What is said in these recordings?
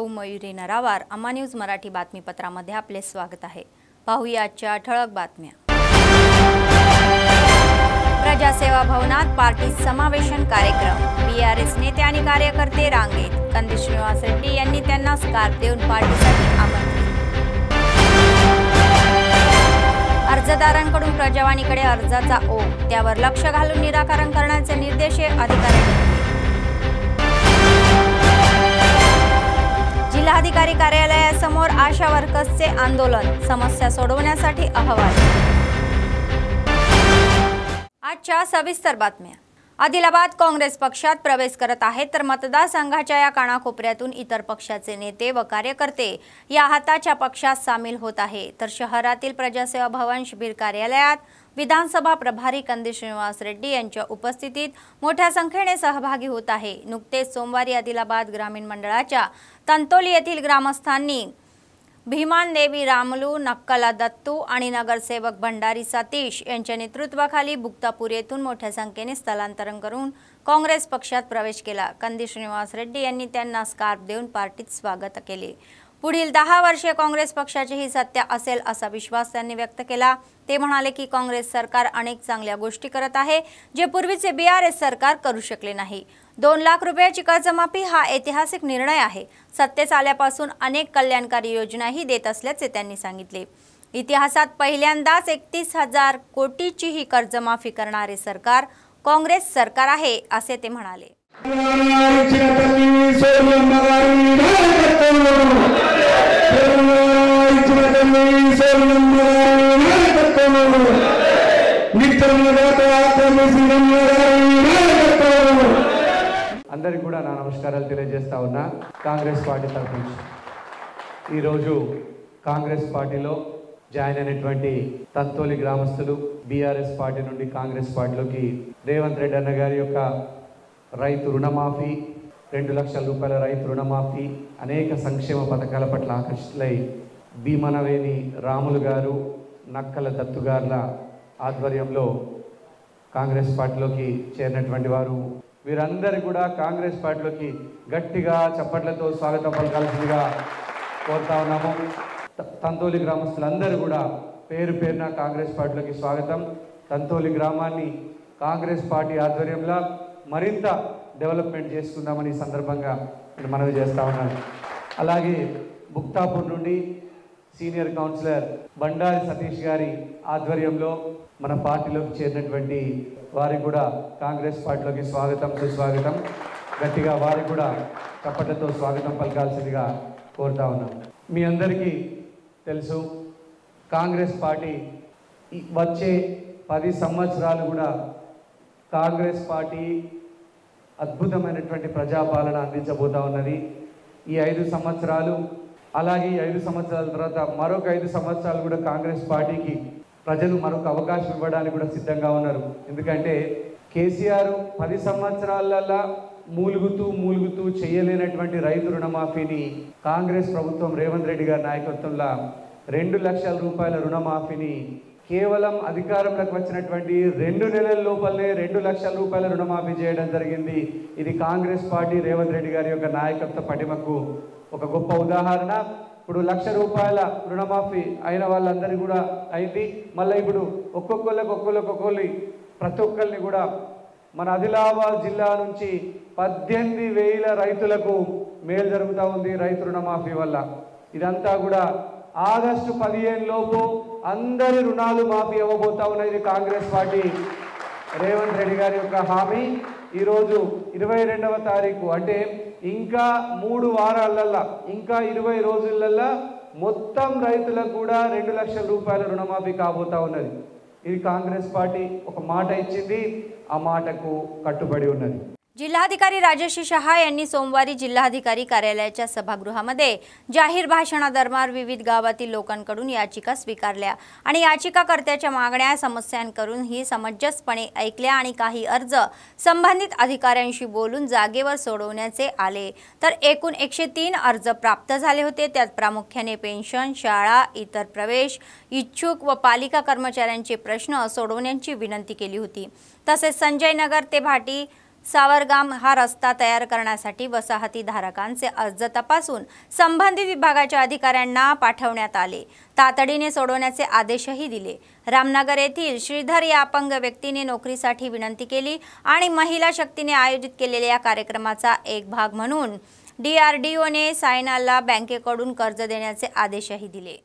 सौ मयुरी नरावार, अम्मा न्यूज मराठी बातमीपत्रामध्ये आपले स्वागत आहे। पाहूया आजच्या ठळक बातम्या। प्रजासेवा भवनात पार्टी समावेशन कार्यक्रम, बीआरएस नेते आणि कार्यकर्ते रांगेत। कंदी श्रीनिवास रेड्डी यांनी त्यांना स्कार्फ देऊन पार्टीसाठी आमंत्रित। अर्जदारांकडून प्रजावाणीकडे अर्जाचा ओघ, त्यावर लक्ष घालून निराकरण करण्याचे निर्देश अधिकाऱ्यांनी। जिल्हाधिकारी कार्यालयासमोर आशा वर्कर्सचे आंदोलन, समस्या सोडवण्यासाठी अहवाल। आजच्या सविस्तर बातम्या। आदिलाबाद काँग्रेस पक्षात प्रवेश करत आहेत, तर मतदारसंघाच्या या कानाकोपऱ्यातून इतर पक्षाचे नेते व कार्यकर्ते या हाताच्या पक्षात सामील होत आहे। तर शहरातील प्रजासेवा भवन शिबिर कार्यालयात विधानसभा प्रभारी कंदी श्रीनिवास रेड्डी यांच्या उपस्थितीत मोठ्या संख्येने सहभागी होत आहे। नुकतेच सोमवारी आदिलाबाद ग्रामीण मंडळाच्या तंतोली येथील ग्रामस्थांनी भीमान देवी रामलू, नक्कला दत्तू आणि नगरसेवक भंडारी सतीश यांच्या नेतृत्वाखाली बुक्तापूर येथून मोठ्या संख्येने स्थलांतरण करून काँग्रेस पक्षात प्रवेश केला। कंदी श्रीनिवास रेड्डी यांनी त्यांना स्कार्फ देऊन पार्टीत स्वागत केले। पुढील 10 वर्षे काँग्रेस पक्षाची ही सत्ता असेल असा विश्वास त्यांनी व्यक्त केला। ते म्हणाले की काँग्रेस सरकार अनेक चांगल्या गोष्टी करत आहे, जे पूर्वीचे बीआरएस सरकार करू शकले नाही। 2 लाख रुपयाची कर्जमाफी हा ऐतिहासिक निर्णय आहे। सत्तेत आल्यापासून अनेक कल्याणकारी योजनाही देत असल्याचे त्यांनी सांगितले। इतिहासात पहिल्यांदाच 31,000 कोटीची ही कर्जमाफी करणारे सरकार काँग्रेस सरकार आहे असे ते म्हणाले। అందరికీ కూడా నా నమస్కారాలు తెలియజేస్తా ఉన్నా। కాంగ్రెస్ పార్టీ తరఫు నుంచి ఈరోజు కాంగ్రెస్ పార్టీలో జాయిన్ అయినటువంటి తంతోలి గ్రామస్తులు బీఆర్ఎస్ పార్టీ నుండి కాంగ్రెస్ పార్టీలోకి రేవంత్ రెడ్డి అన్న గారి యొక్క రైతు రుణమాఫీ, 2 లక్షల రూపాయల రైతు రుణమాఫీ, అనేక సంక్షేమ పథకాల పట్ల ఆకర్షితులై భీమనవేని రాములు గారు, నక్కల దత్తు గారుల ఆధ్వర్యంలో కాంగ్రెస్ పార్టీలోకి చేరినటువంటి వారు వీరందరూ కూడా కాంగ్రెస్ పార్టీలోకి గట్టిగా చప్పట్లతో స్వాగతం పలకాల్సిందిగా కోరుతా ఉన్నాము। తంతోలి గ్రామస్తులందరూ కూడా పేరు పేరున కాంగ్రెస్ పార్టీలోకి స్వాగతం। తంతోలి గ్రామాన్ని కాంగ్రెస్ పార్టీ ఆధ్వర్యంలో మరింత డెవలప్మెంట్ చేసుకుందామని సందర్భంగా నేను మనవి చేస్తా ఉన్నాను। అలాగే బుక్తాపూర్ నుండి సీనియర్ కౌన్సిలర్ బండారి సతీష్ గారి ఆధ్వర్యంలో మన పార్టీలోకి చేరినటువంటి వారికి కూడా కాంగ్రెస్ పార్టీలోకి స్వాగతం సుస్వాగతం। గట్టిగా వారికి కూడా చప్పట్లతో స్వాగతం పలకాల్సిందిగా కోరుతా ఉన్నాం। మీ అందరికీ తెలుసు, కాంగ్రెస్ పార్టీ వచ్చే 10 సంవత్సరాలు కూడా కాంగ్రెస్ పార్టీ అద్భుతమైనటువంటి ప్రజాపాలన అందించబోతా ఉన్నది। ఈ 5 సంవత్సరాలు అలాగే 5 సంవత్సరాల తర్వాత మరొక 5 సంవత్సరాలు కూడా కాంగ్రెస్ పార్టీకి ప్రజలు మరొక అవకాశం ఇవ్వడానికి కూడా సిద్ధంగా ఉన్నారు। ఎందుకంటే కేసీఆర్ 10 సంవత్సరాలలో మూలుగుతూ చేయలేనటువంటి రైతు రుణమాఫీని కాంగ్రెస్ ప్రభుత్వం రేవంత్ రెడ్డి గారి నాయకత్వంలో 2 లక్షల రూపాయల రుణమాఫీని కేవలం అధికారంలోకి వచ్చినటువంటి 2 నెలల లోపలనే 2 లక్షల రూపాయల రుణమాఫీ చేయడం జరిగింది। ఇది కాంగ్రెస్ పార్టీ రేవంత్ రెడ్డి గారి యొక్క నాయకత్వ పటిమకు ఒక గొప్ప ఉదాహరణ। ఇప్పుడు 1 లక్ష రూపాయల రుణమాఫీ అయిన వాళ్ళందరికీ కూడా అయింది। మళ్ళీ ఇప్పుడు ఒక్కొక్కళ్ళకి ప్రతి ఒక్కరిని కూడా మన ఆదిలాబాద్ జిల్లా నుంచి 18,000 రైతులకు మేలు జరుగుతూ ఉంది రైతు రుణమాఫీ వల్ల। ఇదంతా కూడా ఆగస్టు 15 లోపు అందరి రుణాలు మాఫీ అవ్వబోతా ఉన్నది కాంగ్రెస్ పార్టీ రేవంత్ రెడ్డి గారి యొక్క హామీ। ఈరోజు 22వ తారీఖు అంటే ఇంకా 3 వారాలల్లో, ఇంకా 20 రోజులల్లో మొత్తం రైతులకు కూడా 2 లక్షల రూపాయల రుణమాఫీ కాబోతా ఉన్నది। ఇది కాంగ్రెస్ పార్టీ ఒక మాట ఇచ్చింది, ఆ మాటకు కట్టుబడి ఉన్నది। जिल्हाधिकारी राजेश शहा यांनी सोमवारी जिल्हाधिकारी कार्यालयाच्या सभागृहामध्ये जाहीर भाषणादरम्यान विविध गावातील लोकांकडून याचिका स्वीकारल्या आणि याचिकाकर्त्याच्या मागण्या समस्यांकरून ही समंजसपणे ऐकल्या आणि काही अर्ज संबंधित अधिकाऱ्यांशी बोलून जागेवर सोडवण्याचे आले। तर एकूण 103 अर्ज प्राप्त झाले होते। त्यात प्रामुख्याने पेन्शन, शाळा, इतर प्रवेश इच्छुक व पालिका कर्मचाऱ्यांचे प्रश्न सोडवण्याची विनंती केली होती। तसेच संजय नगर ते भाटी सावरगाम हा रस्ता तयार करण्यासाठी वसाहतीधारकांचे अर्ज तपासून संबंधित विभागाच्या अधिकाऱ्यांना पाठवण्यात आले। तातडीने सोडवण्याचे आदेशही दिले। रामनगर येथील श्रीधर या अपंग व्यक्तीने नोकरीसाठी विनंती केली आणि महिला शक्तीने आयोजित केलेल्या या कार्यक्रमाचा एक भाग म्हणून DRDOने सायनाला बँकेकडून कर्ज देण्याचे आदेशही दिले।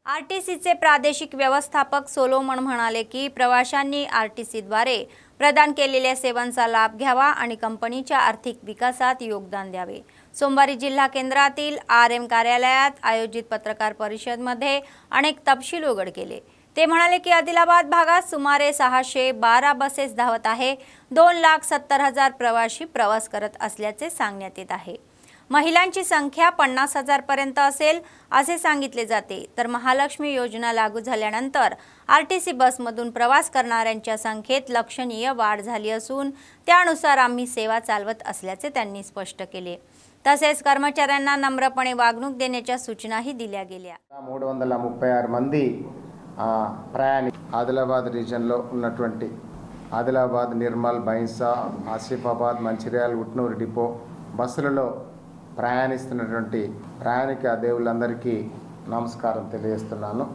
आरटीसीचे प्रादेशिक व्यवस्थापक सोलोमन म्हणाले की प्रवाशांनी आरटीसीद्वारे प्रदान केलेल्या सेवांचा लाभ घ्यावा आणि कंपनीच्या आर्थिक विकासात योगदान द्यावे। सोमवारी जिल्हा केंद्रातील RM कार्यालयात आयोजित पत्रकार परिषदेमध्ये अनेक तपशील उघड केले। ते म्हणाले की आदिलाबाद भागात सुमारे 612 बसेस धावत आहे। 2,70,000 प्रवासी प्रवास करत असल्याचे सांगण्यात येत आहे। महिलांची संख्या 50,000 पर्यंत असेल असे सांगितले जाते। तर महालक्ष्मी योजना लागू झाल्यानंतर आरटीसी बसमधून प्रवास करणाऱ्यांच्या संख्येत लक्षणीय वाढ झाली असून त्यानुसार आम्ही सेवा चालवत असल्याचे त्यांनी स्पष्ट केले। तसेच कर्मचाऱ्यांना नम्रपणे वागणूक देण्याच्या सूचनाही दिल्या गेल्या। 336 మంది ఆదిలాబాద్ రీజన్లో ఉన్నటువంటి ఆదిలాబాద్, నిర్మల్, బైన్సా, ఆసిఫాబాద్, మంచిర్యాల, ఉట్నూరు డిపో బస్సులలో ప్రయాణిస్తున్నటువంటి ప్రయాణిక దేవుళ్ళందరికీ నమస్కారం తెలియజేస్తున్నాను।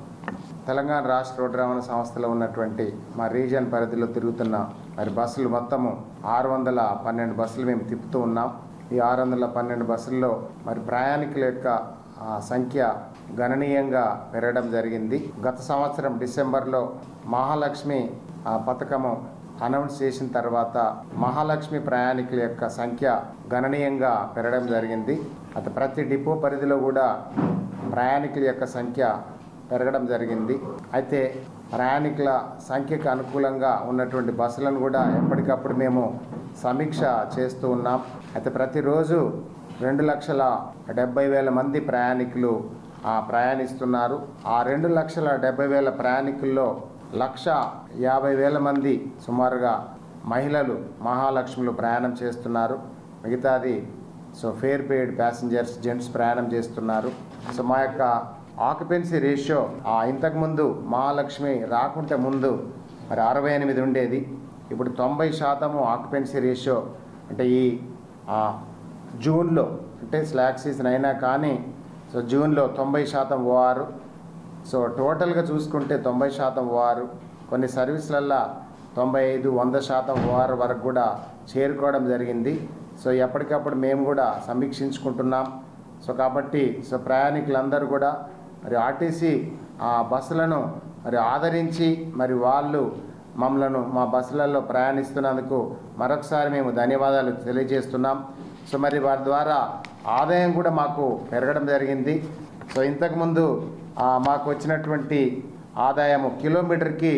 తెలంగాణ రాష్ట్ర రోడ్డు రవాణా సంస్థలో ఉన్నటువంటి మా రీజన్ పరిధిలో తిరుగుతున్న మరి బస్సులు మొత్తము 612 బస్సులు మేము తిప్పుతూ ఉన్నాం। ఈ 612 బస్సుల్లో మరి ప్రయాణికుల యొక్క సంఖ్య గణనీయంగా పెరగడం జరిగింది। గత సంవత్సరం డిసెంబర్లో మహాలక్ష్మి పథకము అనౌన్స్ చేసిన తర్వాత మహాలక్ష్మి ప్రయాణికుల యొక్క సంఖ్య గణనీయంగా పెరగడం జరిగింది। అది ప్రతి డిపో పరిధిలో కూడా ప్రయాణికుల యొక్క సంఖ్య పెరగడం జరిగింది। అయితే ప్రయాణికుల సంఖ్యకు అనుకూలంగా ఉన్నటువంటి బస్సులను కూడా ఎప్పటికప్పుడు మేము సమీక్ష చేస్తూ ఉన్నాం। అయితే ప్రతిరోజు 2,70,000 మంది ప్రయాణికులు ప్రయాణిస్తున్నారు। ఆ 2,70,000 ప్రయాణికుల్లో 1,50,000 మంది సుమారుగా మహిళలు మహాలక్ష్మిలో ప్రయాణం చేస్తున్నారు। మిగతాది ఫేర్ పెయిడ్ ప్యాసింజర్స్ జెంట్స్ ప్రయాణం చేస్తున్నారు। మా యొక్క ఆక్యుపెన్సీ రేషియో ఇంతకుముందు మహాలక్ష్మి రాకుంటే ముందు మరి 68 ఉండేది। ఇప్పుడు 90% ఆక్యుపెన్సీ రేషియో అంటే ఈ జూన్లో అంటే స్లాక్ సీజన్ అయినా కానీ జూన్లో 90% ఓఆర్। టోటల్గా చూసుకుంటే 90% ఓఆర్, కొన్ని సర్వీసులల్లో 95-100% ఓఆర్ వరకు కూడా చేరుకోవడం జరిగింది। ఎప్పటికప్పుడు మేము కూడా సమీక్షించుకుంటున్నాం। కాబట్టి ప్రయాణికులందరూ కూడా మరి ఆర్టీసీ బస్సులను మరి ఆదరించి మరి వాళ్ళు మమ్మలను మా బస్సులలో ప్రయాణిస్తున్నందుకు మరొకసారి మేము ధన్యవాదాలు తెలియజేస్తున్నాం। మరి వారి ద్వారా ఆదాయం కూడా మాకు పెరగడం జరిగింది। ఇంతకుముందు మాకు వచ్చినటువంటి ఆదాయము కిలోమీటర్కి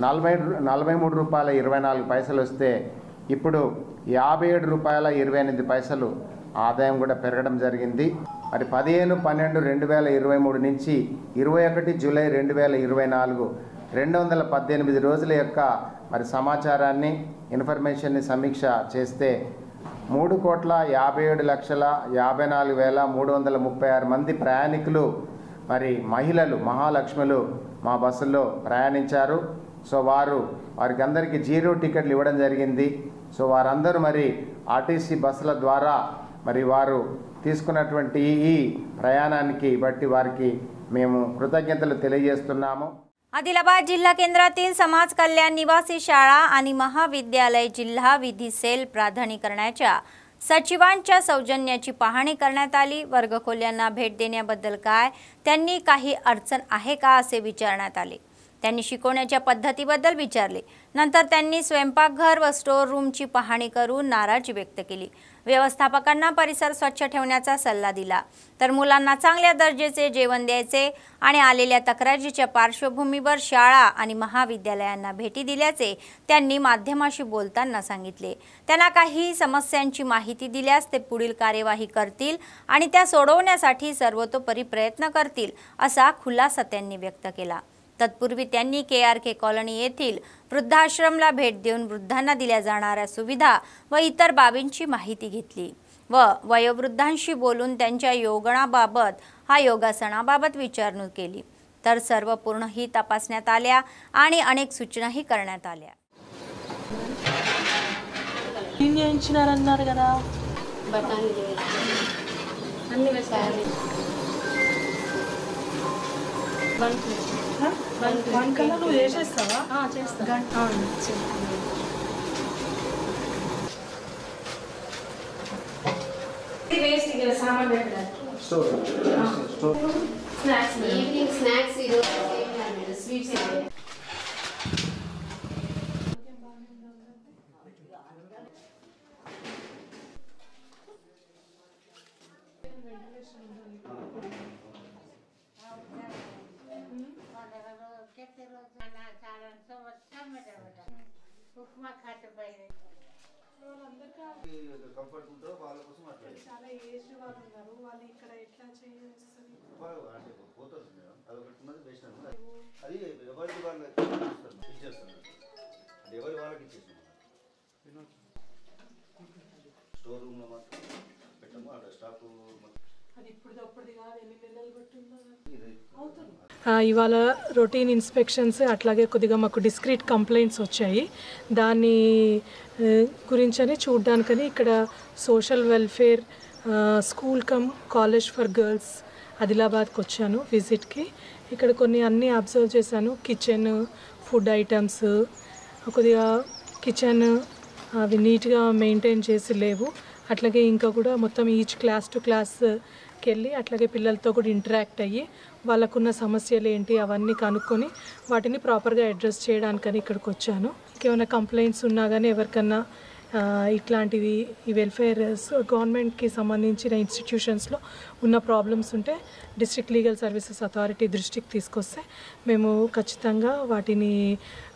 43 రూపాయల 24 పైసలు వస్తే ఇప్పుడు 57 రూపాయల 28 పైసలు ఆదాయం కూడా పెరగడం జరిగింది। మరి 15/12/2023 నుంచి 21 జూలై 2024 218 రోజుల యొక్క మరి సమాచారాన్ని ఇన్ఫర్మేషన్ని సమీక్ష చేస్తే 3,57,54,336 మంది ప్రయాణికులు మరి మహిళలు మహాలక్ష్ములు మా బస్సుల్లో ప్రయాణించారు। వారికి అందరికీ 0 టికెట్లు ఇవ్వడం జరిగింది। వారందరూ మరి ఆర్టీసీ బస్సుల ద్వారా మరి వారు తీసుకున్నటువంటి ఈ ప్రయాణానికి బట్టి వారికి మేము కృతజ్ఞతలు తెలియజేస్తున్నాము। आदिलाबाद जिल्हा केंद्रातील समाज कल्याण निवासी शाळा आणि महाविद्यालय जिल्हा विधी सेल प्राधिकरणाच्या सचिवांच्या सौजन्याची पाहणी करण्यात आली। वर्गखोल्यांना भेट देण्याबद्दल त्यांनी काही अडचण आहे का असे विचारण्यात आले। त्यांनी शिकवण्याच्या पद्धतीबद्दल विचारले। नंतर त्यांनी स्वयंपाकघर व स्टोर रूमची पाहणी करून नाराजी व्यक्त केली। व्यवस्थापकांना परिसर स्वच्छ ठेवण्याचा सल्ला दिला, तर मुलांना चांगल्या दर्जाचे जेवण द्यायचे आणि आलेल्या तक्रारीच्या पार्श्वभूमीवर शाळा आणि महाविद्यालयांना भेटी दिल्याचे त्यांनी माध्यमाशी बोलताना सांगितले। त्यांना काही समस्यांची माहिती दिल्यास ते पुढील कार्यवाही करतील आणि त्या सोडवण्यासाठी सर्वतोपरी प्रयत्न करतील असा खुलासा त्यांनी व्यक्त केला। तत्पूर्वी त्यांनी KRK कॉलनी येथील वृद्धाश्रमला भेट देऊन वृद्धांना दिल्या जाणाऱ्या सुविधा व इतर बाबींची माहिती घेतली व वयोवृद्धांशी बोलून त्यांच्या योगासनाबाबत विचारणूक केली, तर सर्व पूर्णही तपासण्यात आल्या आणि अनेक सूचनाही करण्यात आल्या। కంఫర్ట్ ఉంటుందో వాళ్ళ కోసం అట్లా చాలా ఏజ్ వాళ్ళు ఉన్నారు, వాళ్ళు ఇక్కడ ఎట్లా చేయొచ్చు అంటే పోతుంది మేడం, అదొకటి ఉన్నది వేసినాము, అది ఎవరికి వాళ్ళు ఇచ్చేస్తాను, అది ఎవరి వాళ్ళకి ఇచ్చేస్తాం, స్టోర్ రూమ్లో మాత్రం పెట్టాము, అక్కడ స్టాక్ అది ఇప్పటిదప్పటిది కాదు, ఎన్ని నెలలు పట్టిందో అవుతుంది। ఇవాళ రొటీన్ ఇన్స్పెక్షన్స్ అట్లాగే కొద్దిగా మాకు డిస్క్రీట్ కంప్లైంట్స్ వచ్చాయి, దాన్ని గురించని చూడడానికని ఇక్కడ social welfare school cum college for girls ఆదిలాబాద్కి వచ్చాను విజిట్కి। ఇక్కడ కొన్ని అన్నీ అబ్జర్వ్ చేశాను, కిచెన్ ఫుడ్ ఐటమ్స్ కొద్దిగా కిచెన్ అవి నీట్గా మెయింటైన్ చేసి లేవు, అట్లాగే ఇంకా కూడా మొత్తం ఈచ్ క్లాస్ టు క్లాస్కి వెళ్ళి అట్లాగే పిల్లలతో కూడా ఇంటరాక్ట్ అయ్యి వాళ్ళకున్న సమస్యలు ఏంటి అవన్నీ కనుక్కొని వాటిని ప్రాపర్గా అడ్రస్ చేయడానికని ఇక్కడికి వచ్చాను। ఇంకేమైనా కంప్లైంట్స్ ఉన్నా కానీ ఎవరికన్నా ఇట్లాంటివి ఈ వెల్ఫేర్ గవర్నమెంట్కి సంబంధించిన ఇన్స్టిట్యూషన్స్లో ఉన్న ప్రాబ్లమ్స్ ఉంటే డిస్ట్రిక్ట్ లీగల్ సర్వీసెస్ అథారిటీ దృష్టికి తీసుకొస్తే మేము ఖచ్చితంగా వాటిని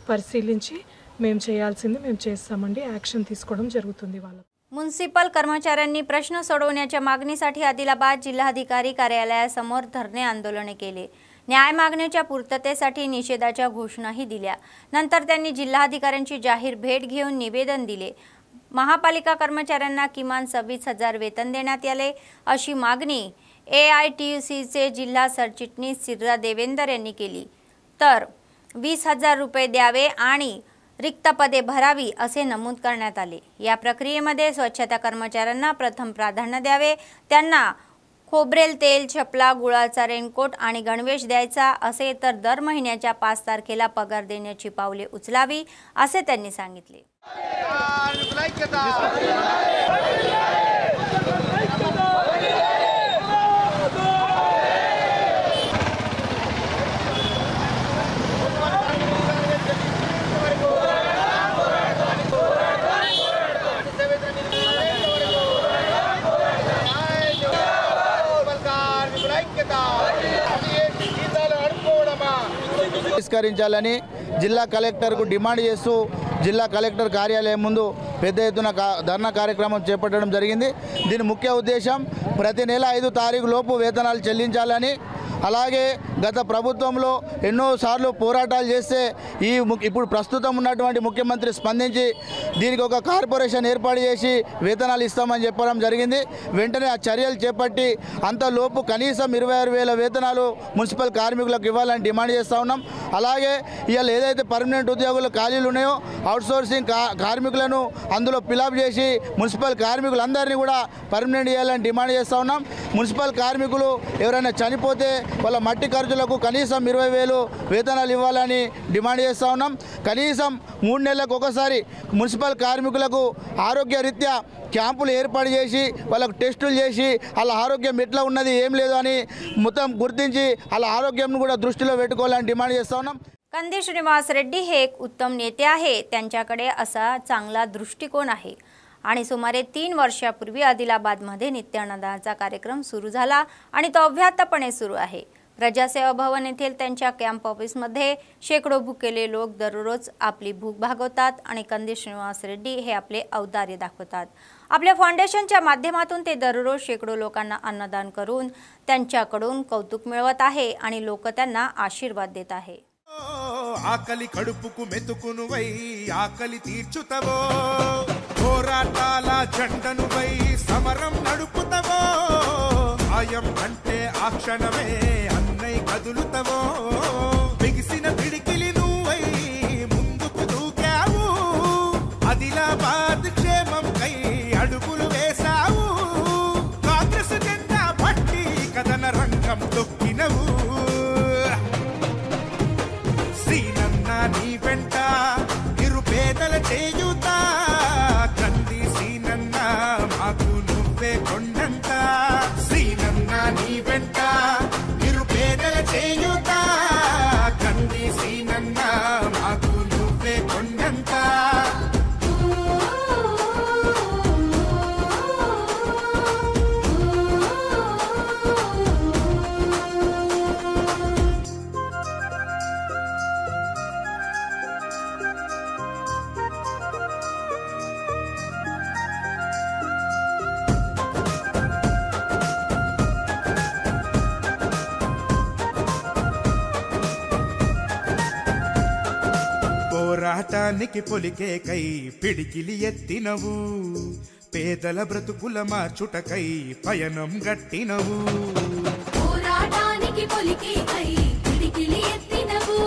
పరిశీలించి మేము చేయాల్సింది మేము చేస్తామండి, యాక్షన్ తీసుకోవడం జరుగుతుంది వాళ్ళ। म्युनिसिपल कर्मचाऱ्यांनी प्रश्न सोडवण्याच्या मागणीसाठी आदिलाबाद जिल्हाधिकारी कार्यालयासमोर धरणे आंदोलन केले। न्याय मागण्याच्या पूर्ततेसाठी निषेधाच्या घोषणाही दिल्या। नंतर त्यांनी जिल्हाधिकाऱ्यांची जाहीर भेट घेऊन निवेदन दिले। महापालिका कर्मचाऱ्यांना किमान 26,000 वेतन देण्यात यावे अशी मागणी AITUCचे जिल्हा सरचिटणीस सिर्रा देवेंदर यांनी केली, तर 20,000 रुपये द्यावे आणि रिक्त पदे भरावी असे नमूद करण्यात आले। या प्रक्रियेमध्ये स्वच्छता कर्मचाऱ्यांना प्रथम प्राधान्य द्यावे, त्यांना खोबरेल तेल, चपला, गुळाचा रेनकोट आणि गणवेश द्यायचा असे, तर दर महिन्याच्या 5 तारखेला पगार देण्याची पावले उचलावी असे त्यांनी सांगितले। పరిష్కరించాలని జిల్లా కలెక్టర్కు డిమాండ్ చేస్తూ జిల్లా కలెక్టర్ కార్యాలయం ముందు పెద్ద ఎత్తున ధర్నా కార్యక్రమం చేపట్టడం జరిగింది। దీని ముఖ్య ఉద్దేశం ప్రతి నెల 5 తారీఖు లోపు వేతనాలు చెల్లించాలని, అలాగే గత ప్రభుత్వంలో ఎన్నోసార్లు పోరాటాలు చేస్తే ఇప్పుడు ప్రస్తుతం ఉన్నటువంటి ముఖ్యమంత్రి స్పందించి దీనికి ఒక కార్పొరేషన్ ఏర్పాటు చేసి వేతనాలు ఇస్తామని చెప్పడం జరిగింది। వెంటనే ఆ చర్యలు చేపట్టి అంతలోపు కనీసం 26,000 వేతనాలు మున్సిపల్ కార్మికులకు ఇవ్వాలని డిమాండ్ చేస్తూ ఉన్నాం। అలాగే ఇవాళ ఏదైతే పర్మనెంట్ ఉద్యోగులు ఖాళీలు ఉన్నాయో అవుట్సోర్సింగ్ కార్మికులను అందులో ఫిలప్ చేసి మున్సిపల్ కార్మికులందరినీ కూడా పర్మనెంట్ చేయాలని డిమాండ్ చేస్తూ ఉన్నాం। మున్సిపల్ కార్మికులు ఎవరైనా చనిపోతే వాళ్ళ మట్టి ఖర్చులకు కనీసం 20,000 వేతనాలు ఇవ్వాలని డిమాండ్ చేస్తూ ఉన్నాం। కనీసం 3 నెలలకు ఒకసారి మున్సిపల్ కార్మికులకు ఆరోగ్య రీత్యా క్యాంపులు ఏర్పాటు చేసి వాళ్ళకు టెస్టులు చేసి వాళ్ళ ఆరోగ్యం ఎట్లా ఉన్నది ఏం లేదు అని మొత్తం గుర్తించి వాళ్ళ ఆరోగ్యం కూడా దృష్టిలో పెట్టుకోవాలని డిమాండ్ చేస్తూ ఉన్నాం। कंदी श्रीनिवास रेड्डी हे एक उत्तम नेते आहे. त्यांच्याकडे असा चांगला दृष्टिकोन आहे आणि सुमारे 3 वर्षापूर्वी आदिलाबादमध्ये नित्यानंदाचा कार्यक्रम सुरू झाला आणि तो अव्याहतपणे सुरू आहे. प्रजासेवा भवन येथील त्यांच्या कॅम्प ऑफिसमध्ये शेकडो भुकेले लोक दररोज आपली भूक भागवतात आणि कंदी श्रीनिवास रेड्डी हे आपले औदार्य दाखवतात. आपल्या फाउंडेशनच्या माध्यमातून ते दररोज शेकडो लोकांना अन्नदान करून त्यांच्याकडून कौतुक मिळवत आहे आणि लोक त्यांना आशीर्वाद देत आहे. ఆకలి కడుపుకు మెతుకునువై ఆకలి తీర్చుతవో పోరాటాల జెండనువై సమరం నడుపుతవో ఆయం అంటే ఆ క్షణమే అన్నై కదులుతవో బిగిసిన పిడికిలి నువ్వై ముందుకు దూకావు ఆదిలాబాద్ క్షేమం కై అడుగులు వేసావు కాంగ్రెస్ జెండా పట్టి కదన రంగం తొక్కినవు నీ వెంట నిరుపేదల చేయుత కంది సీనన్న మాకు నువ్వే కొండంత సీనన్న నీ వెంట నిరుపేదల చేయుత కంది సీనన్న మాకు నువ్వే కొండంత పోరాటానికి పొలికే కై పిడికిలి ఎత్తినవు పేదల బ్రతుకుల మార్చుటకై పయనం గట్టినవు పోరాటానికి పొలికే కై పిడికిలి ఎత్తినవు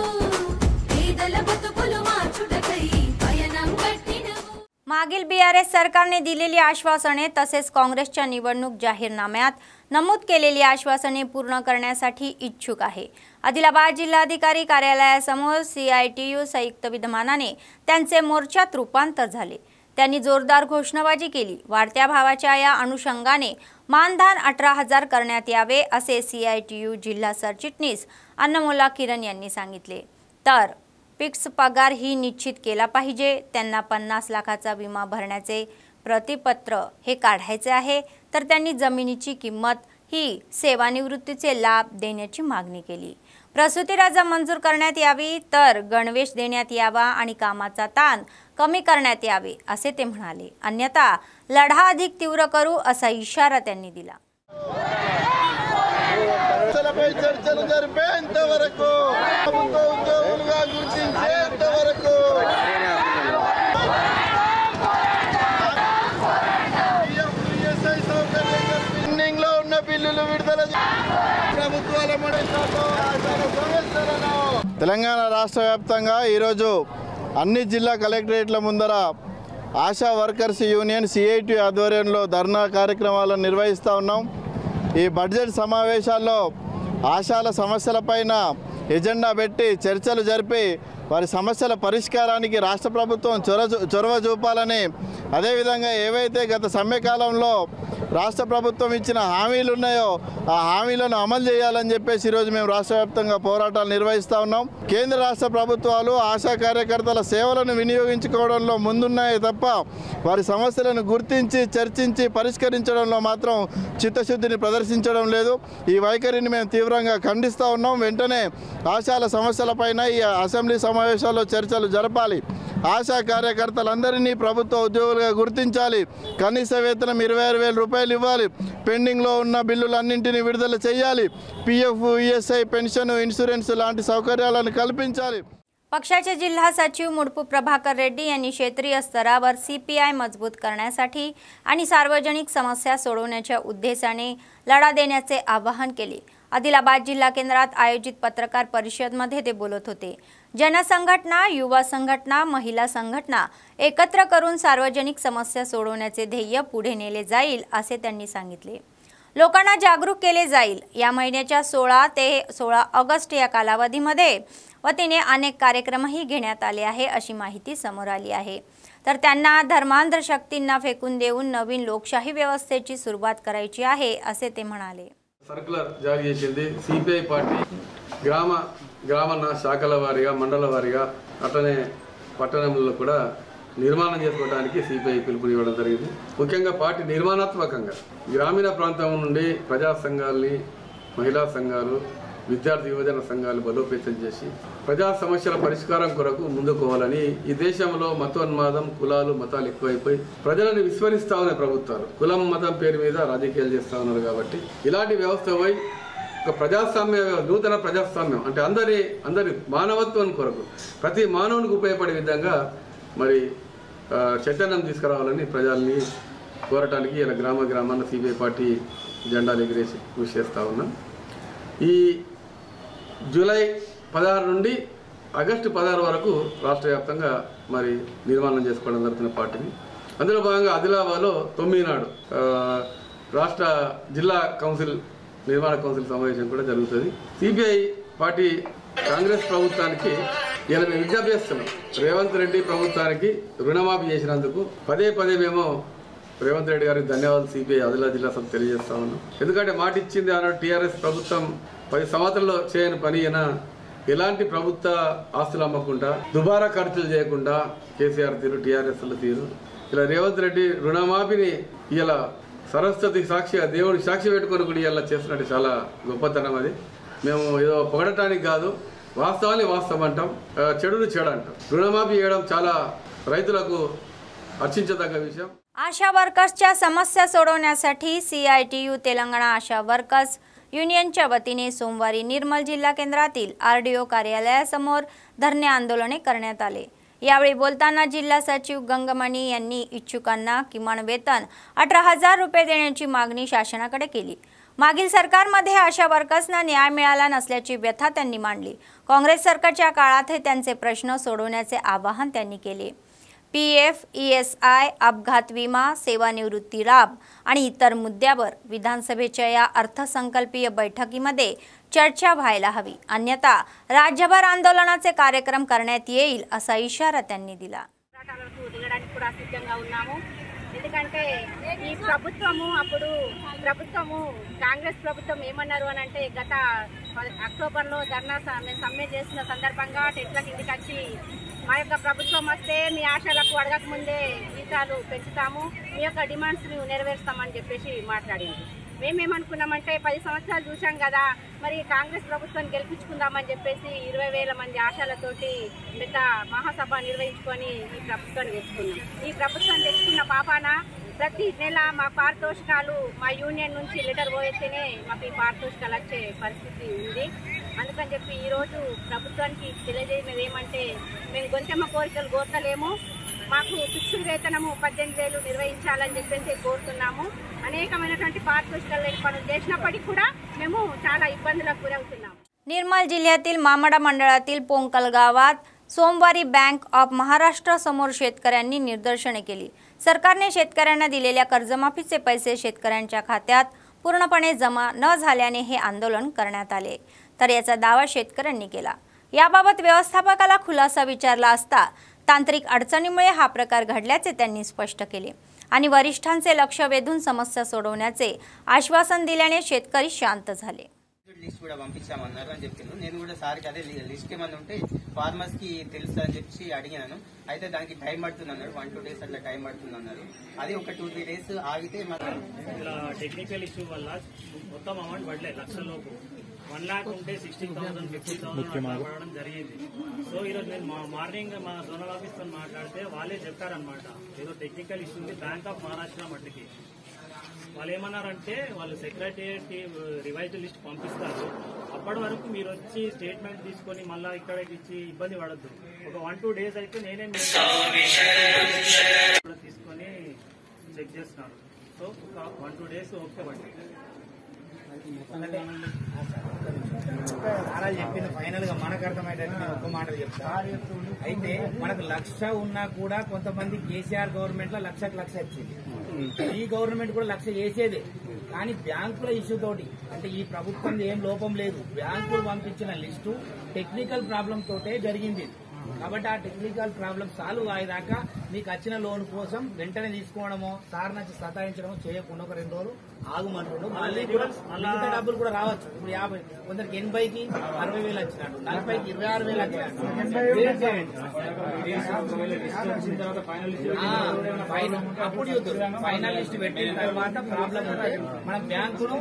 పేదల బ్రతుకుల మార్చుటకై పయనం గట్టినవు. मागील BRS सरकारने दिलेली आश्वासने तसेच काँग्रेसच्या निवडणूक जाहीरनाम्यात नमूद केलेली आश्वासने पूर्ण करण्यासाठी इच्छुक आहे. आदिलाबाद जिल्हाधिकारी कार्यालयासमोर CITU संयुक्त विद्यमानाने त्यांचे मोर्चात रूपांतर झाले. त्यांनी जोरदार घोषणाबाजी केली. वाढत्या भावाच्या या अनुषंगाने मानधन 18,000 करण्यात यावे असे CITU जिल्हा सरचिटणीस अन्नमोला किरण यांनी सांगितले. तर फिक्स पगार ही निश्चित केला पाहिजे. त्यांना 50 लाखाचा विमा भरण्याचे प्रतिपत्र हे काढायचे आहे. तर त्यांनी जमिनीची किंमत ही सेवानिवृत्तीचे लाभ देण्याची मागणी केली. प्रसूती रजा मंजूर करण्यात यावी, तर गणवेश देण्यात यावा आणि कामाचा ताण कमी करण्यात यावे असे ते म्हणाले. अन्यथा लढा अधिक तीव्र करू असा इशारा त्यांनी दिला. చర్చలు జరిపేంత వరకు ప్రభుత్వ ఉద్యోగులుగా గుర్తించేంత వరకు పెండింగ్ లో ఉన్న బిల్లులు విడుదల ప్రభుత్వాల తెలంగాణ రాష్ట్ర వ్యాప్తంగా ఈరోజు అన్ని జిల్లా కలెక్టరేట్ల ముందర ఆశా వర్కర్స్ యూనియన్ CITU ఆధ్వర్యంలో ధర్నా కార్యక్రమాలను నిర్వహిస్తూ ఉన్నాం. ఈ బడ్జెట్ సమావేశాల్లో ఆశాల సమస్యలపైన ఎజెండా పెట్టి చర్చలు జరిపి వారి సమస్యల పరిష్కారానికి రాష్ట్ర ప్రభుత్వం చొరవ చూపాలని, అదేవిధంగా ఏవైతే గత సమ్మెకాలంలో రాష్ట్ర ప్రభుత్వం ఇచ్చిన హామీలు ఉన్నాయో ఆ హామీలను అమలు చేయాలని చెప్పేసి ఈరోజు మేము రాష్ట్ర వ్యాప్తంగా పోరాటాలు నిర్వహిస్తూ ఉన్నాం. కేంద్ర రాష్ట్ర ప్రభుత్వాలు ఆశా కార్యకర్తల సేవలను వినియోగించుకోవడంలో ముందున్నాయి తప్ప వారి సమస్యలను గుర్తించి చర్చించి పరిష్కరించడంలో మాత్రం చిత్తశుద్ధిని ప్రదర్శించడం లేదు. ఈ వైఖరిని మేము తీవ్రంగా ఖండిస్తూ ఉన్నాం. వెంటనే ఆశాల సమస్యలపైన ఈ అసెంబ్లీ సమావేశాల్లో చర్చలు జరపాలి. ఆశా కార్యకర్తలందరినీ ప్రభుత్వ ఉద్యోగులుగా గుర్తించాలి. కనీస వేతనం 26,000 రూపాయలు ఇవ్వాలి. పెండింగ్లో ఉన్న బిల్లులన్నింటినీ విడుదల చేయాలి. PF, ESI, పెన్షన్, ఇన్సూరెన్స్ లాంటి సౌకర్యాలను కల్పించాలి. पक्षाचे जिल्हा सचिव मुडपू प्रभाकर रेड्डी यांनी क्षेत्रीय स्तरावर CPI मजबूत करण्यासाठी आणि सार्वजनिक समस्या सोडवण्याच्या उद्देशाने लढा देण्याचे आवाहन केले. आदिलाबाद जिल्हा केंद्रात आयोजित पत्रकार परिषदेमध्ये ते बोलत होते. जनसंघटना, युवा संघटना, महिला संघटना एकत्र करून सार्वजनिक समस्या सोडवण्याचे ध्येय पुढे नेले जाईल असे त्यांनी सांगितले. लोकांना जागरूक केले जाईल. या महिन्याच्या 16 ते 16 ऑगस्ट या कालावधीमध्ये वतीने अनेक कार्यक्रमही घेण्यात आले आहे अशी माहिती समोर आली आहे. तर त्यांना धर्मांध शक्तींना फेकून देऊन नवीन लोकशाही व्यवस्थेची सुरुवात करायची आहे असे ते म्हणाले. सर्क्युलर जारी చేసింది. CPI పార్టీ గ్రామ గ్రామ శాఖల వారీగా మండల వారీగా అట్లనే పట్టణంలో కూడా నిర్మాణం చేసుకోవడానికి సిపిఐ పిలుపునివ్వడం జరిగింది. ముఖ్యంగా పార్టీ నిర్మాణాత్మకంగా గ్రామీణ ప్రాంతం నుండి ప్రజా సంఘాలని, మహిళా సంఘాలు, విద్యార్థి యువజన సంఘాలు బలోపేతం చేసి ప్రజా సమస్యల పరిష్కారం కొరకు ముందుకోవాలని. ఈ దేశంలో మతోన్మాదం, కులాలు, మతాలు ఎక్కువైపోయి ప్రజలను విస్మరిస్తా ఉన్నాయి ప్రభుత్వాలు. కులం మతం పేరు మీద రాజకీయాలు చేస్తూ ఉన్నారు. కాబట్టి ఇలాంటి వ్యవస్థపై ఒక ప్రజాస్వామ్య, నూతన ప్రజాస్వామ్యం అంటే అందరి మానవత్వం కొరకు ప్రతి మానవునికి ఉపయోగపడే విధంగా మరి చైతన్యం తీసుకురావాలని ప్రజల్ని కోరటానికి ఇలా గ్రామాన సిపిఐ పార్టీ జెండాలు ఎగిరేసి కృషి చేస్తూ ఉన్నాం. ఈ జూలై 16 నుండి ఆగస్టు 16 వరకు రాష్ట్ర వ్యాప్తంగా మరి నిర్మాణం చేసుకోవడం జరుగుతున్న పార్టీని. అందులో భాగంగా ఆదిలాబాద్లో 9 నాడు రాష్ట్ర జిల్లా కౌన్సిల్ నిర్మాణ కౌన్సిల్ సమావేశం కూడా జరుగుతుంది. సిపిఐ పార్టీ కాంగ్రెస్ ప్రభుత్వానికి ఇలా మేము విజ్ఞప్తి చేస్తున్నాం. రేవంత్ రెడ్డి ప్రభుత్వానికి రుణమాఫీ చేసినందుకు పదే మేము రేవంత్ రెడ్డి గారికి ధన్యవాదాలు సిపిఐ ఆదిలాబాద్ జిల్లా సభ తెలియజేస్తా ఉన్నాం. ఎందుకంటే మాట ఇచ్చింది అన్నాడు. టీఆర్ఎస్ ప్రభుత్వం 10 సంవత్సరాల్లో చేయని పని అయినా ఎలాంటి ప్రభుత్వ ఆస్తులు అమ్మకుండా, దుబారా ఖర్చులు చేయకుండా కేసీఆర్ తీరు, టీఆర్ఎస్ల తీరు, ఇలా రేవంత్ రెడ్డి రుణమాఫీని ఇలా సరస్వతి సాక్షిగా దేవుడికి సాక్షి పెట్టుకొని కూడా ఇలా చేస్తున్నట్టు చాలా గొప్పతనం. అది మేము ఏదో పొగడటానికి కాదు, వాస్తవాన్ని వాస్తవం అంటాం, చెడుని చెడు అంటాం. రుణమాఫీ చేయడం చాలా రైతులకు हर्षिंचदग्ग विषय। आशा वर्कर्सच्या समस्या सोडवण्यासाठी CITU तेलंगणा आशा वर्कर्स युनियनच्या वतीने सोमवारी निर्मल जिल्हा केंद्रातील RDO कार्यालयासमोर धरणे आंदोलने करण्यात आले। यावेळी बोलताना जिल्हा सचिव गंगमणी यांनी इच्छुकांना किमान वेतन 18,000 रुपये देण्याची मागणी शासनाकडे केली। मागील सरकारमध्ये आशा वर्कर्सना न्याय मिळाला नसल्याची व्यथा त्यांनी मांडली। काँग्रेस सरकारच्या काळात त्यांचे प्रश्न सोडवण्याचे आवाहन त्यांनी केले। PF, ESI, अपघात विमा, सेवानिवृत्ती लाभ आणि इतर मुद्द्यावर विधानसभेच्या या अर्थसंकल्पीय बैठकीमध्ये चर्चा व्हायला हवी, अन्यथा राज्यभर आंदोलनाचे कार्यक्रम करण्यात येईल असा इशारा त्यांनी दिला। ఎందుకంటే ఈ ప్రభుత్వము కాంగ్రెస్ ప్రభుత్వం ఏమన్నారు అని అంటే గత అక్టోబర్లో ధర్నా సమ్మె చేసిన సందర్భంగా టెట్ల కిందికి వచ్చి మా యొక్క ప్రభుత్వం వస్తే మీ ఆశలకు అడగక ముందే జీతాలు పెంచుతాము, మీ యొక్క డిమాండ్స్ని నెరవేరుస్తామని చెప్పేసి మాట్లాడింది। మేమేమనుకున్నామంటే 10 సంవత్సరాలు చూసాం కదా, మరి కాంగ్రెస్ ప్రభుత్వాన్ని గెలిపించుకుందామని చెప్పేసి 20,000 మంది ఆశలతోటి పెద్ద మహాసభ నిర్వహించుకొని ఈ ప్రభుత్వాన్ని తెచ్చుకున్నాం। ఈ ప్రభుత్వాన్ని తెచ్చుకున్న పాపాన ప్రతి నెల మా పారితోషికాలు మా యూనియన్ నుంచి లెటర్ పోయితేనే మాకు ఈ పారితోషికాలు వచ్చే పరిస్థితి ఉంది। అందుకని చెప్పి ఈరోజు ప్రభుత్వానికి తెలియజేయడం ఏమంటే మేము గొంతెమ్మ కోరికలు కోరతలేము, మాకు ఫిక్స్డ్ వేతనము 18,000 నిర్వహించాలని చెప్పేసి కోరుతున్నాము। అనేకమైనటువంటి पारितोषिकाలు పనులు చేసినప్పటికీ కూడా మేము చాలా ఇబ్బందులకు గురవుతున్నాము। निर्मल जिल्ह्यातील मामडा मंडळातील पोंकल गावात सोमवारी बँक ऑफ महाराष्ट्र समोर शेतकऱ्यांनी निदर्शने केली। सरकारने शेतकऱ्यांना दिलेल्या कर्जमाफीचे पैसे शेतकऱ्यांच्या खात्यात पूर्णपणे जमा न झाल्याने हे आंदोलन करण्यात आले, तर याचा दावा शेतकऱ्यांनी केला। याबाबत व्यवस्थापकाला खुलासा विचारला असता तांत्रिक अडचणीमुळे हा प्रकार घडल्याचे त्यांनी स्पष्ट केले आणि वरिष्ठांचे लक्ष वेधून समस्या सोडवण्याचे आश्वासन दिल्याने शेतकरी शांत झाले। లిస్ట్ కూడా పంపించామన్నారు అని చెప్తున్నాను। నేను కూడా సార్కి అదే లిస్ట్ ఏమన్నా ఉంటే ఫార్మర్స్ కి తెలుసు అని చెప్పి అడిగాను। అయితే దానికి టైం పడుతుంది అన్నాడు, 1-2 డేస్ అట్లా టైం పడుతుంది అన్నారు। అది ఒక 2-3 డేస్ ఆగితే ఇలా టెక్నికల్ ఇష్యూ వల్ల మొత్తం అమౌంట్ పడలేదు, లక్షల్లోపు 1 लाख ఉంటే 60,000 50,000 పడడం జరిగింది। సో ఈరోజు నేను మార్నింగ్ మా జోనల్ ఆఫీస్ తో మాట్లాడితే వాళ్ళే చెప్పారనమాట, ఏదో టెక్నికల్ ఇష్యూ ఉంది బ్యాంక్ ఆఫ్ మహారాష్ట్ర మట్టుకి। వాళ్ళు ఏమన్నారంటే వాళ్ళు సెక్రటేరియట్ రివైజ్డ్ లిస్ట్ పంపిస్తారు, అప్పటి వరకు మీరు వచ్చి స్టేట్మెంట్ తీసుకొని మళ్ళీ ఇక్కడికి ఇచ్చి ఇబ్బంది పడద్దు। ఒక 1-2 డేస్ అయితే నేనే తీసుకొని చెక్ చేస్తున్నాను। సో ఒక 1-2 డేస్ ఓకే పట్టి అలా చెప్పింది ఫైనల్ గా మనకు అర్థమయ్యేటట్టు నేను ఒక్క మాట చెప్తా। అయితే మనకు 1,00,000 ఉన్నా కూడా కొంతమంది కేసీఆర్ గవర్నమెంట్ లో 1,00,000 వచ్చింది, ఈ గవర్నమెంట్ కూడా 1,00,000 వేసేదే। కానీ బ్యాంకుల ఇష్యూ తోటి అంటే ఈ ప్రభుత్వం ఏం లోపం లేదు, బ్యాంకులు పంపించిన లిస్టు టెక్నికల్ ప్రాబ్లం తోటే జరిగింది। కాబట్టి ఆ టెక్నికల్ ప్రాబ్లం సాల్వ్ అయ్యేదాకా మీకు వచ్చిన లోన్ కోసం వెంటనే తీసుకోవడమో సార్ నుంచి సతాయించడమో చేయకుండా ఒక 2 రోజులు ఆగుమంటుండు. మళ్ళీ కూడా మిగతా డబ్బులు కూడా రావచ్చు. ఇప్పుడు 50 కొందరికి 80కి 60,000 వచ్చినట్టు, 40కి 26,000 వచ్చినట్టు. అప్పుడు చూద్దాం. ఫైనల్ లిస్ట్ పెట్టిన తర్వాత ప్రాబ్లం ఉంటే మనం బ్యాంకును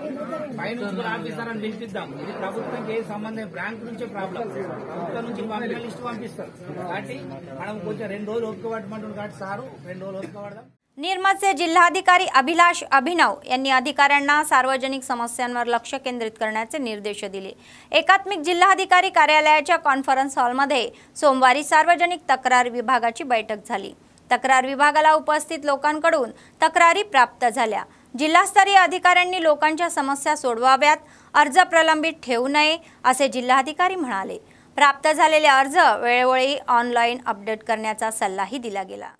ఫైనాన్స్ ఆఫీసర్ అని పిలిపిద్దాం. ఇది ప్రభుత్వంకి ఏ సంబంధం, బ్యాంకు నుంచే ప్రాబ్లం. ప్రభుత్వం నుంచి ఫైనల్ లిస్ట్ పంపిస్తారు. కాబట్టి మనం కొంచెం 2 రోజులు ఓపిక పట్టమంటున్నాం. కాబట్టి సారు 2 రోజులు ఓపిక पडदा. निर्मलचे जिल्हाधिकारी अभिलाष अभिनव यांनी अधिकाऱ्यांना सार्वजनिक समस्यांवर लक्ष केंद्रित करण्याचे निर्देश दिले। एकात्मिक जिल्हाधिकारी कार्यालयाच्या कॉन्फरन्स हॉलमध्ये सोमवारी सार्वजनिक तक्रार विभागाची बैठक झाली। तक्रार विभागाला उपस्थित लोकांकडून तक्रारी प्राप्त झाल्या। जिल्हास्तरीय अधिकाऱ्यांनी लोकांच्या समस्या सोडवाव्यात, अर्ज प्रलंबित ठेवू नये असे जिल्हाधिकारी म्हणाले। प्राप्त झालेले अर्ज वेळोवेळी ऑनलाईन अपडेट करण्याचा सल्लाही दिला गेला।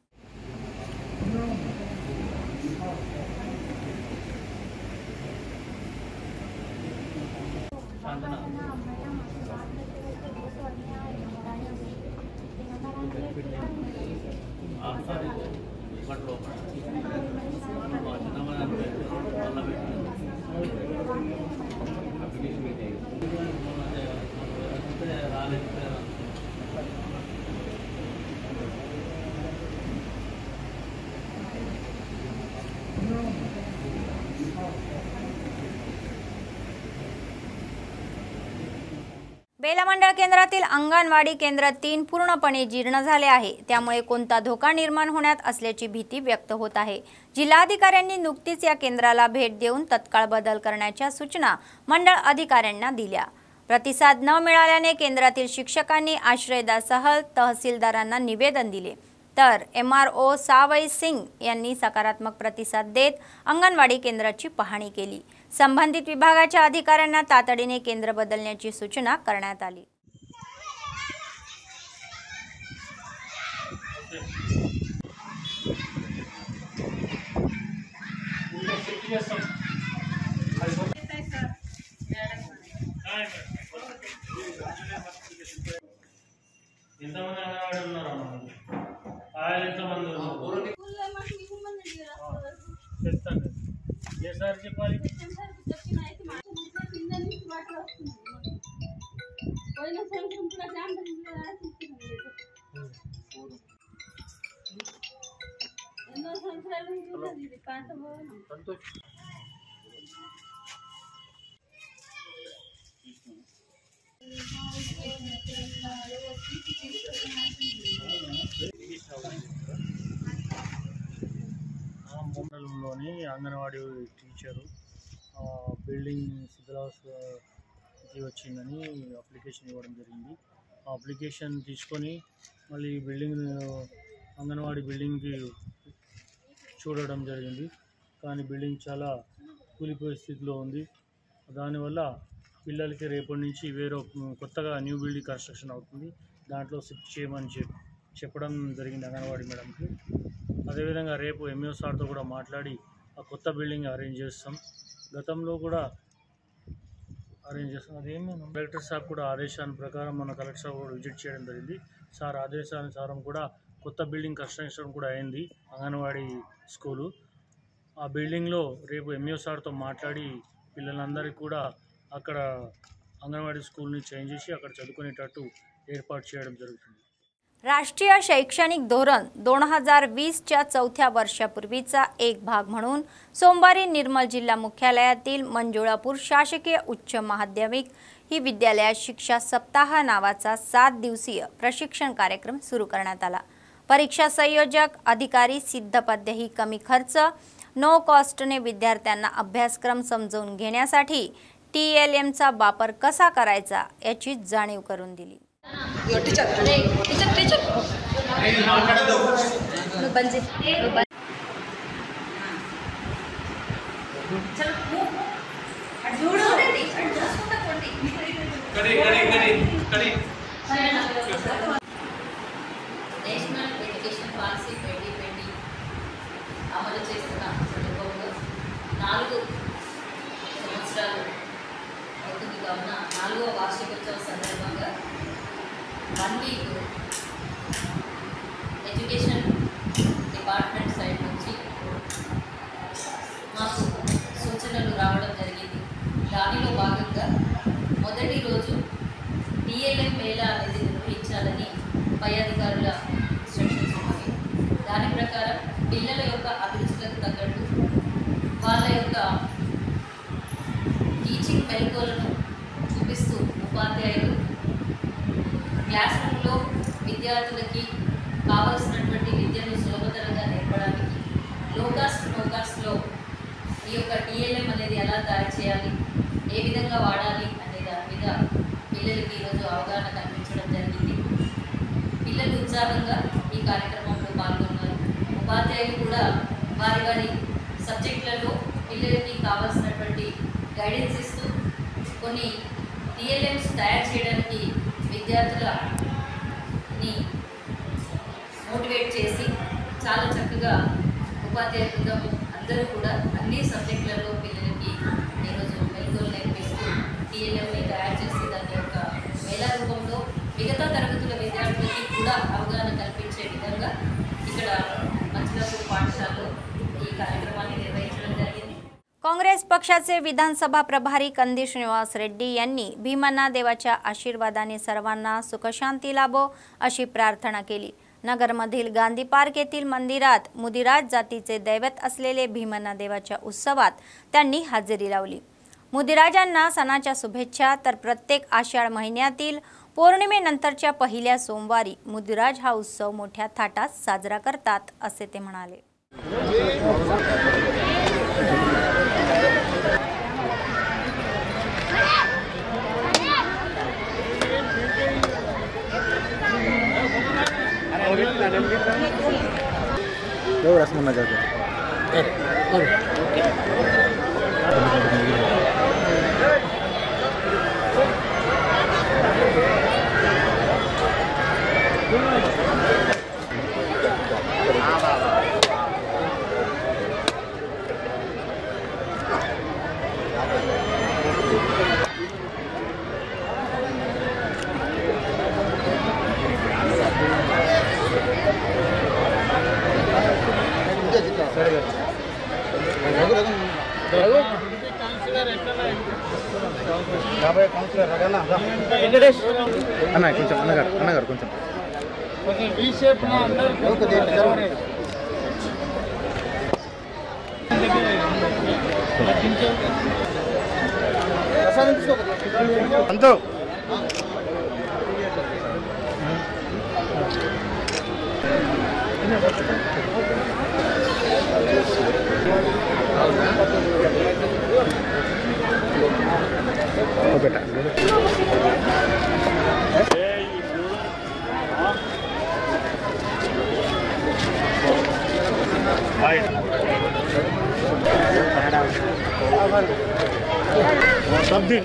बेला मंडळ केंद्रातील अंगणवाडी केंद्र 3 पूर्णपणे जीर्ण झाले आहे। त्यामुळे कोणता धोका निर्माण होण्यात असल्याची भीती व्यक्त होत आहे। जिल्हाधिकाऱ्यांनी नुकतीच या केंद्राला भेट देऊन तत्काळ बदल करण्याच्या सूचना मंडळ अधिकाऱ्यांना दिल्या। प्रतिसाद न मिळाल्याने केंद्रातील शिक्षकांनी आश्रयदासह तहसीलदारांना निवेदन दिले। तर MRO सावई सिंग यांनी सकारात्मक प्रतिसाद देत अंगणवाडी केंद्राची पाहणी केली। संबंधित विभागाच्या अधिकाऱ्यांना तातडीने केंद्र बदलण्याची सूचना करण्यात आली। మండలంలోని అంగన్వాడీ టీచరు బిల్డింగ్ శిథిలావస్థకి వచ్చిందని అప్లికేషన్ ఇవ్వడం జరిగింది। ఆ అప్లికేషన్ తీసుకొని మళ్ళీ బిల్డింగ్ అంగన్వాడీ బిల్డింగ్కి చూడడం జరిగింది। కానీ బిల్డింగ్ చాలా కూలిపోయే స్థితిలో ఉంది। దానివల్ల పిల్లలకి రేపటి నుంచి వేరే కొత్తగా న్యూ బిల్డింగ్ కన్స్ట్రక్షన్ అవుతుంది, దాంట్లో షిఫ్ట్ చేయమని చెప్పడం జరిగింది అంగన్వాడీ మేడంకి। అదేవిధంగా రేపు MO సార్తో కూడా మాట్లాడి ఆ కొత్త బిల్డింగ్ అరేంజ్ చేస్తాం। గతంలో కూడా అరేంజ్ చేస్తాం। అదేమి కలెక్టర్ సార్ కూడా ఆదేశాల ప్రకారం మన కలెక్టర్ సార్ కూడా విజిట్ చేయడం జరిగింది। సార్ ఆదేశానుసారం కూడా కొత్త బిల్డింగ్ కన్స్ట్రక్షన్ కూడా అయింది అంగన్వాడీ స్కూలు। ఆ బిల్డింగ్లో రేపు MO సార్తో మాట్లాడి పిల్లలందరికీ కూడా అక్కడ अंगणवाडी स्कूलनी चेंज చేసి అక్కడ చదువుకునేటట్టు ఏర్పాటు చేయడం జరుగుతుంది। राष्ट्रीय शैक्षणिक धोरण 2020च्या 4थ्या वर्षापूर्वीचा एक भाग म्हणून सोमवारी निर्मल जिल्हा मुख्यालयातील मंजुळापूर शासकीय उच्च माध्यमिक ही विद्यालयात शिक्षा सप्ताह नावाचा 7 दिवसीय प्रशिक्षण कार्यक्रम सुरू करण्यात आला। परीक्षा संयोजक अधिकारी सिद्धपद्य ही कमी खर्च नो कॉस्टने विद्यार्थ्यांना अभ्यासक्रम समजून घेण्यासाठी TLM चा वापर कसा करायचा याची जाणीव करून दिली। నేషనల్ ఎడ్యుకేషన్ పాలసీ 2020 అమలు చేస్తున్న సందర్భంలో 4 సంవత్సరాలు అవుతుంది కావున 4వ వార్షికోత్సవ సందర్భంగా 1 వీక్ ఎడ్యుకేషన్ టీఎల్ఎం మేళా అనేది నిర్వహించాలని పై అధికారుల ఇన్స్ట్రక్షన్స్ ఉన్నాయి. దాని ప్రకారం పిల్లల యొక్క అభిరుచులకు తగ్గట్టు వాళ్ళ యొక్క టీచింగ్ మెలకువలను చూపిస్తూ ఉపాధ్యాయులు క్లాస్ రూమ్లో విద్యార్థులకి కావలసినటువంటి విద్యను సులభతరంగా నేర్పడానికి లో కాస్ట్లో ఈ యొక్క టీఎల్ఎం అనేది ఎలా తయారు చేయాలి, ఏ విధంగా వాడాలి అనే దాని మీద పిల్లలకి ఈరోజు అవగాహన కల్పించడం జరిగింది. పిల్లలు ఉత్సాహంగా ఈ కార్యక్రమంలో పాల్గొన్నారు. ఉపాధ్యాయులు కూడా వారి వారి సబ్జెక్టులలో పిల్లలకి కావాల్సినటువంటి గైడెన్స్ ఇస్తూ కొన్ని టీఎల్ఎంస్ తయారు చేయడానికి విద్యార్థులని మోటివేట్ చేసి చాలా చక్కగా ఉపాధ్యాయ బృందం అందరూ కూడా అన్ని సబ్జెక్టులలో పిల్లలకి ఈరోజు మెలకువలు నేర్పిస్తూ టీఎల్ఎంని తయారు చేసి దాని యొక్క మేళా రూపంలో మిగతా తరగతుల విద్యార్థులకి కూడా అవగాహన కల్పించే విధంగా ఇక్కడ మంచిలాపూర్ పాఠశాలలో ఈ कार्यक्रमाने निर्वहिंचడం జరిగింది. काँग्रेस पक्षाचे विधानसभा प्रभारी कंदी श्रीनिवास रेड्डी यांनी भीमना देवाच्या आशीर्वादाने सर्वांना सुखशांती लाभो अशी प्रार्थना केली. नगरमधील गांधी पार्क येथील मंदिरात मुदिराज जातीचे दैवत असलेले भीमना देवाच्या उत्सवात त्यांनी हजेरी लावली. मुदिराजांना सणाच्या शुभेच्छा. तर प्रत्येक आषाढ महिन्यातील पौर्णिमेनंतरच्या पहिल्या सोमवारी मुदिराज हा उत्सव मोठ्या थाटात साजरा करतात असे ते म्हणाले. అన్నగారు కొంచెం అంతో सब दिन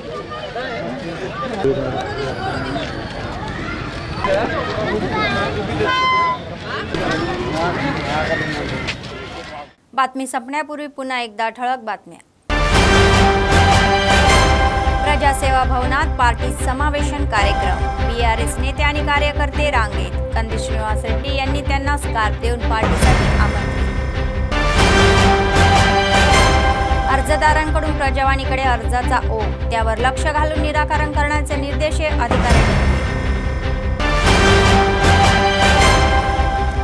बातमी संपण्यापूर्वी पुन्हा एकदा ठळक बातम्या. प्रजासेवा भवनात पार्टी समावेशन कार्यक्रम. बीआरएस नेते आणि कार्यकर्ते रांगेत. कंदी श्रीनिवास रेड्डी यांनी त्यांना स्कार्फ देऊन पार्टीसाठी आमंत्रित. अर्जदारांकडून प्रजावाणीकडे अर्जाचा ओघ. त्यावर लक्ष घालून निराकरण करण्याचे निर्देश अधिकाऱ्यांनी दिले.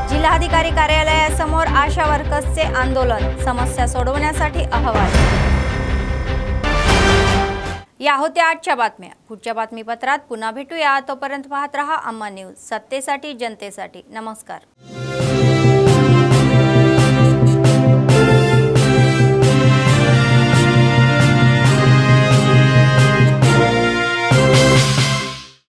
जिल्हाधिकारी कार्यालयासमोर आशा वर्कर्सचे आंदोलन. समस्या सोडवण्यासाठी अहवाल. या होत्या आजच्या बातम्या. पुढच्या बातमीपत्रात पुन्हा भेटूया. तोपर्यंत पाहत रहा अम्मा न्यूज. सत्तेसाठी जनतेसाठी. नमस्कार.